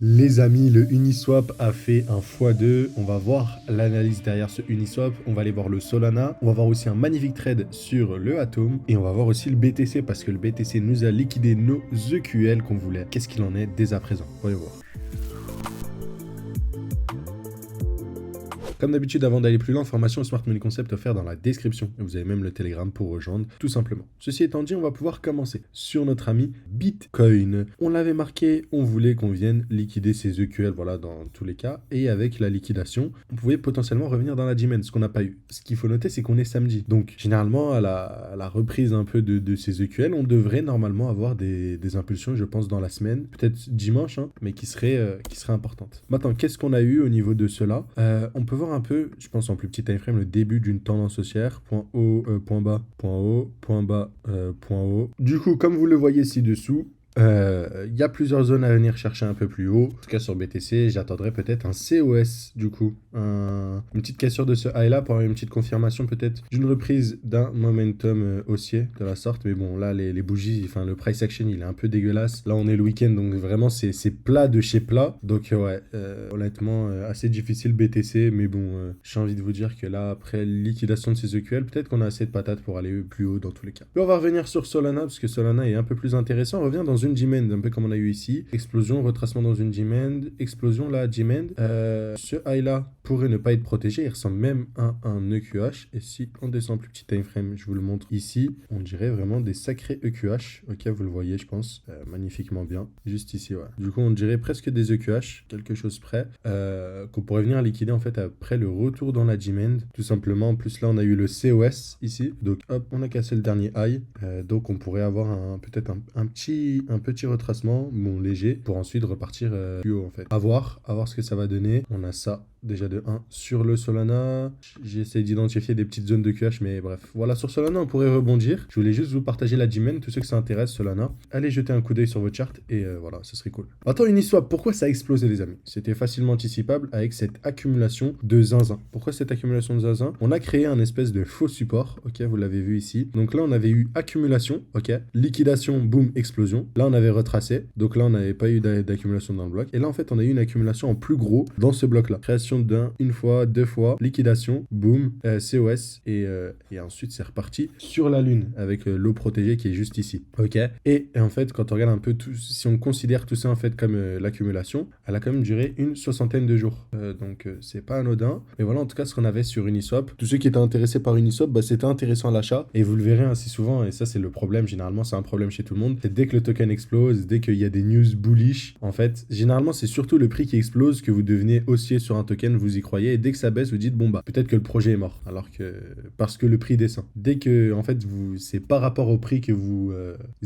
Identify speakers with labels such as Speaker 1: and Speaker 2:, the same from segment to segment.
Speaker 1: Les amis, le Uniswap a fait un x2. On va voir l'analyse derrière ce Uniswap. On va aller voir le Solana. On va voir aussi un magnifique trade sur le Atom. Et on va voir aussi le BTC parce que le BTC nous a liquidé nos EQL qu'on voulait. Qu'est-ce qu'il en est dès à présent? Voyons voir. Comme d'habitude, avant d'aller plus loin, formation Smart Money Concept offert dans la description. Et vous avez même le Telegram pour rejoindre, tout simplement. Ceci étant dit, on va pouvoir commencer sur notre ami Bitcoin. On l'avait marqué, on voulait qu'on vienne liquider ses EQL, voilà, dans tous les cas. Et avec la liquidation, on pouvait potentiellement revenir dans la G-Men, ce qu'on n'a pas eu. Ce qu'il faut noter, c'est qu'on est samedi. Donc, généralement, à la reprise un peu de ces EQL, on devrait normalement avoir des impulsions, je pense, dans la semaine. Peut-être dimanche, hein, mais qui seraient importantes. Maintenant, qu'est-ce qu'on a eu au niveau de cela? On peut voir un peu, je pense en plus petit time frame, le début d'une tendance haussière, point haut, point bas, point haut, point bas, point haut. Du coup, comme vous le voyez ci-dessous, y a plusieurs zones à venir chercher un peu plus haut. En tout cas sur BTC, j'attendrai peut-être un COS du coup, une petite cassure de ce high là pour avoir une petite confirmation peut-être d'une reprise d'un momentum haussier de la sorte. Mais bon là les bougies, enfin le price action il est un peu dégueulasse. Là on est le week-end donc vraiment c'est plat de chez plat. Donc ouais, honnêtement assez difficile BTC, mais bon j'ai envie de vous dire que là après liquidation de ces EQL, peut-être qu'on a assez de patates pour aller plus haut dans tous les cas. Mais on va revenir sur Solana parce que Solana est un peu plus intéressant. On revient dans une G-Mend, un peu comme on a eu ici. Explosion, retracement dans une G-Mend, explosion là, G-Mend. Ce high là pourrait ne pas être protégé, il ressemble même à un EQH. Et si on descend plus petit time frame, je vous le montre ici, on dirait vraiment des sacrés EQH. Ok, vous le voyez, je pense, magnifiquement bien. Juste ici, ouais. Du coup, on dirait presque des EQH, quelque chose près, qu'on pourrait venir liquider en fait après le retour dans la G-Mend. Tout simplement, en plus là, on a eu le COS ici. Donc hop, on a cassé le dernier high. Donc on pourrait avoir peut-être un petit retracement, bon léger, pour ensuite repartir plus haut en fait. À voir ce que ça va donner. On a ça déjà de 1 sur le Solana. J'essaie d'identifier des petites zones de QH, mais bref. Voilà, sur Solana, on pourrait rebondir. Je voulais juste vous partager la G-Men, tous ceux que ça intéresse, Solana. Allez jeter un coup d'œil sur votre chart et voilà, ce serait cool. Attends, Uniswap, pourquoi ça a explosé les amis? C'était facilement anticipable avec cette accumulation de zinzin. Pourquoi cette accumulation de zinzin? On a créé un espèce de faux support, ok, vous l'avez vu ici. Donc là, on avait eu accumulation, ok, liquidation, boum, explosion. Là, on avait retracé. Donc là, on n'avait pas eu d'accumulation dans le bloc. Et là, en fait, on a eu une accumulation en plus gros dans ce bloc-là. Création d'un, une fois, deux fois, liquidation, boum, COS. Et ensuite, c'est reparti sur la lune avec l'eau protégée qui est juste ici. Ok. Et en fait, quand on regarde un peu tout, si on considère tout ça en fait comme l'accumulation, elle a quand même duré une soixantaine de jours. Donc, c'est pas anodin. Mais voilà, en tout cas, ce qu'on avait sur Uniswap. Tous ceux qui étaient intéressés par Uniswap, bah, c'était intéressant à l'achat. Et vous le verrez assez souvent. Et ça, c'est le problème. Généralement, c'est un problème chez tout le monde. C'est dès que le token explose, dès qu'il y a des news bullish, en fait, généralement, c'est surtout le prix qui explose que vous devenez haussier sur un token, vous y croyez, et dès que ça baisse, vous dites, bon, bah, peut-être que le projet est mort, alors que, parce que le prix descend. Dès que, en fait, c'est par rapport au prix que vous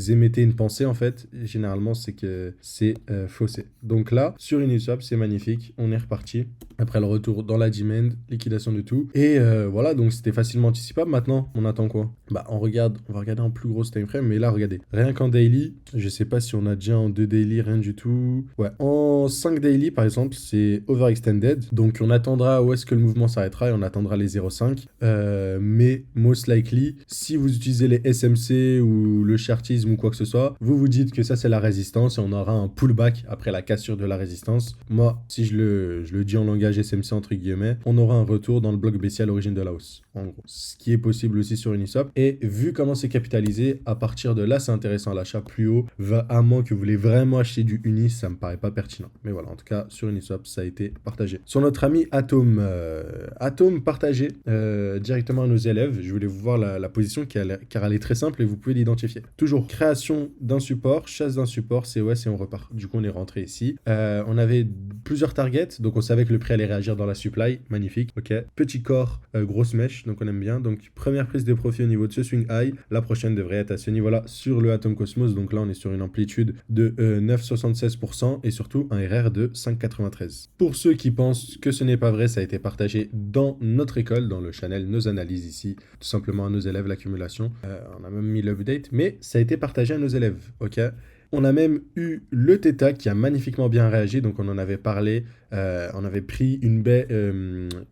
Speaker 1: émettez une pensée, en fait, généralement, c'est que c'est faussé. Donc là, sur Uniswap, c'est magnifique, on est reparti. Après le retour dans la G-Mend, liquidation de tout. Et voilà, donc c'était facilement anticipable. Maintenant, on attend quoi? Bah, on va regarder en plus gros time frame, mais là, regardez, rien qu'en daily, je sais pas si on a déjà en 2 daily, rien du tout. Ouais, en 5 daily, par exemple, c'est overextended. Donc, on attendra où est-ce que le mouvement s'arrêtera et on attendra les 0,5. Mais, most likely, si vous utilisez les SMC ou le chartisme ou quoi que ce soit, vous vous dites que ça, c'est la résistance et on aura un pullback après la cassure de la résistance. Moi, si je le dis en langage SMC entre guillemets, on aura un retour dans le bloc baissier à l'origine de la hausse. En gros, ce qui est possible aussi sur Uniswap. Et vu comment c'est capitalisé, à partir de là, c'est intéressant à l'achat plus haut. À moins que vous voulez vraiment acheter du Unis, ça me paraît pas pertinent. Mais voilà, en tout cas, sur Uniswap, ça a été partagé. Sur notre ami Atom, Atom partagé directement à nos élèves. Je voulais vous voir la position car elle est très simple et vous pouvez l'identifier. Toujours création d'un support, chasse d'un support, COS et on repart. Du coup, on est rentré ici. On avait plusieurs targets, donc on savait que le prix allait réagir dans la supply. Magnifique, ok. Petit corps, grosse mèche, donc on aime bien. Donc première prise de profit au niveau de ce swing high. La prochaine devrait être à ce niveau-là sur le Atom Cosmos. Donc là, on est sur une amplitude de 9,76% et surtout un RR de 5,93. Pour ceux qui pensent que ce n'est pas vrai, ça a été partagé dans notre école, dans le channel Nos Analyses ici, tout simplement à nos élèves l'accumulation. On a même mis l'update, mais ça a été partagé à nos élèves, ok. On a même eu le Theta qui a magnifiquement bien réagi, donc on en avait parlé. On avait pris une baie,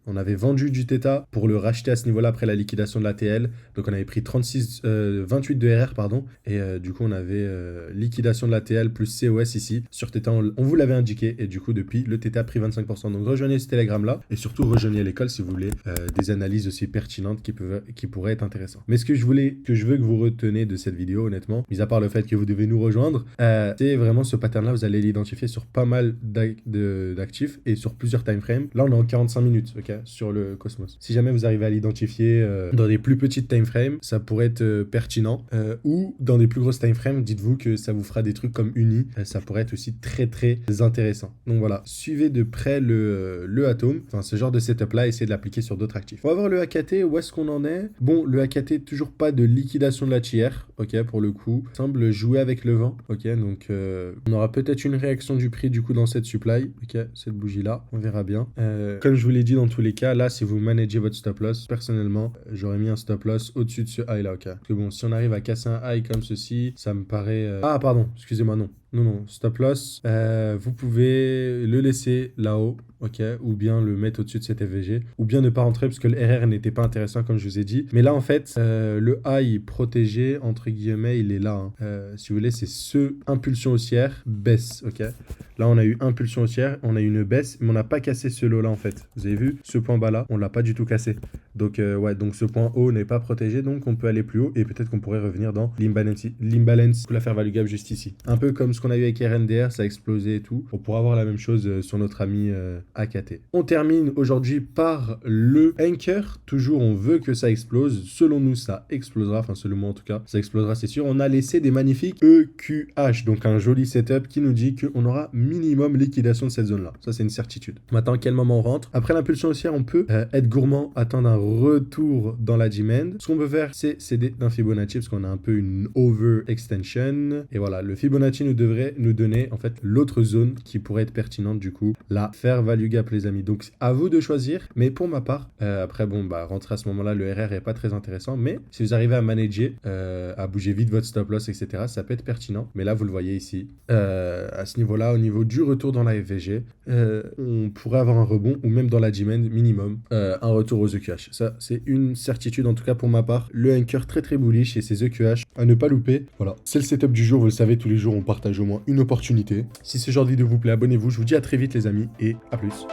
Speaker 1: on avait vendu du Theta pour le racheter à ce niveau-là après la liquidation de l'ATL. Donc on avait pris 28 de RR, pardon. Et du coup, on avait liquidation de l'ATL plus COS ici. Sur Theta, on vous l'avait indiqué. Et du coup, depuis, le Theta a pris 25%. Donc rejoignez ce Telegram-là. Et surtout, rejoignez l'école si vous voulez des analyses aussi pertinentes qui pourraient être intéressantes. Mais ce que je veux que vous retenez de cette vidéo, honnêtement, mis à part le fait que vous devez nous rejoindre, c'est vraiment ce pattern-là. Vous allez l'identifier sur pas mal d'actifs et sur plusieurs time frames. Là, on est en 45 minutes, ok, sur le Cosmos. Si jamais vous arrivez à l'identifier dans des plus petites time frames, ça pourrait être pertinent. Ou dans des plus grosses time frames, dites-vous que ça vous fera des trucs comme Uni. Ça pourrait être aussi très très intéressant. Donc voilà, suivez de près le Atom, enfin ce genre de setup-là, essayez de l'appliquer sur d'autres actifs. On va voir le AKT, où est-ce qu'on en est? Bon, le AKT, toujours pas de liquidation de la tiers, ok, pour le coup. Semble jouer avec le vent, ok, donc on aura peut-être une réaction du prix du coup dans cette supply, ok, cette bougie-là, on verra bien. Comme je vous l'ai dit dans tous les cas, là, si vous managez votre stop loss, personnellement, j'aurais mis un stop loss au-dessus de ce high-là, ok. Parce que bon, si on arrive à casser un high comme ceci, ça me paraît... Ah, pardon, excusez-moi, non. Non, stop loss, vous pouvez le laisser là-haut, ok, ou bien le mettre au-dessus de cet FVG, ou bien ne pas rentrer parce que le RR n'était pas intéressant comme je vous ai dit. Mais là, en fait, le high protégé, entre guillemets, il est là. Hein. Si vous voulez, c'est ce impulsion haussière, baisse, ok. Là, on a eu impulsion haussière, on a eu une baisse, mais on n'a pas cassé ce lot-là, en fait. Vous avez vu, ce point bas-là, on l'a pas du tout cassé. Donc, ouais, donc ce point haut n'est pas protégé, donc on peut aller plus haut, et peut-être qu'on pourrait revenir dans l'imbalance, la fair value gap juste ici. Un peu comme ce qu'on a eu avec RNDR, ça a explosé et tout. On pourra avoir la même chose sur notre ami AKT. On termine aujourd'hui par le Anchor. Toujours, on veut que ça explose. Selon nous, ça explosera. Enfin, selon moi en tout cas, ça explosera, c'est sûr. On a laissé des magnifiques EQH. Donc, un joli setup qui nous dit qu'on aura minimum liquidation de cette zone-là. Ça, c'est une certitude. Maintenant, à quel moment on rentre? Après l'impulsion haussière, on peut être gourmand, attendre un retour dans la demand. Ce qu'on peut faire, c'est céder d'un Fibonacci parce qu'on a un peu une overextension. Et voilà, le Fibonacci nous devrait nous donner en fait l'autre zone qui pourrait être pertinente du coup, la fair value gap les amis. Donc à vous de choisir, mais pour ma part, après bon bah rentrer à ce moment-là, le RR est pas très intéressant, mais si vous arrivez à manager, à bouger vite votre stop loss, etc., ça peut être pertinent. Mais là vous le voyez ici, à ce niveau-là, au niveau du retour dans la FVG, on pourrait avoir un rebond ou même dans la demand minimum, un retour aux EQH. Ça c'est une certitude en tout cas pour ma part. Le anchor très très bullish et ces EQH à ne pas louper. Voilà, c'est le setup du jour, vous le savez, tous les jours on partage au moins une opportunité. Si ce genre de vidéo vous plaît, abonnez-vous. Je vous dis à très vite les amis et à plus.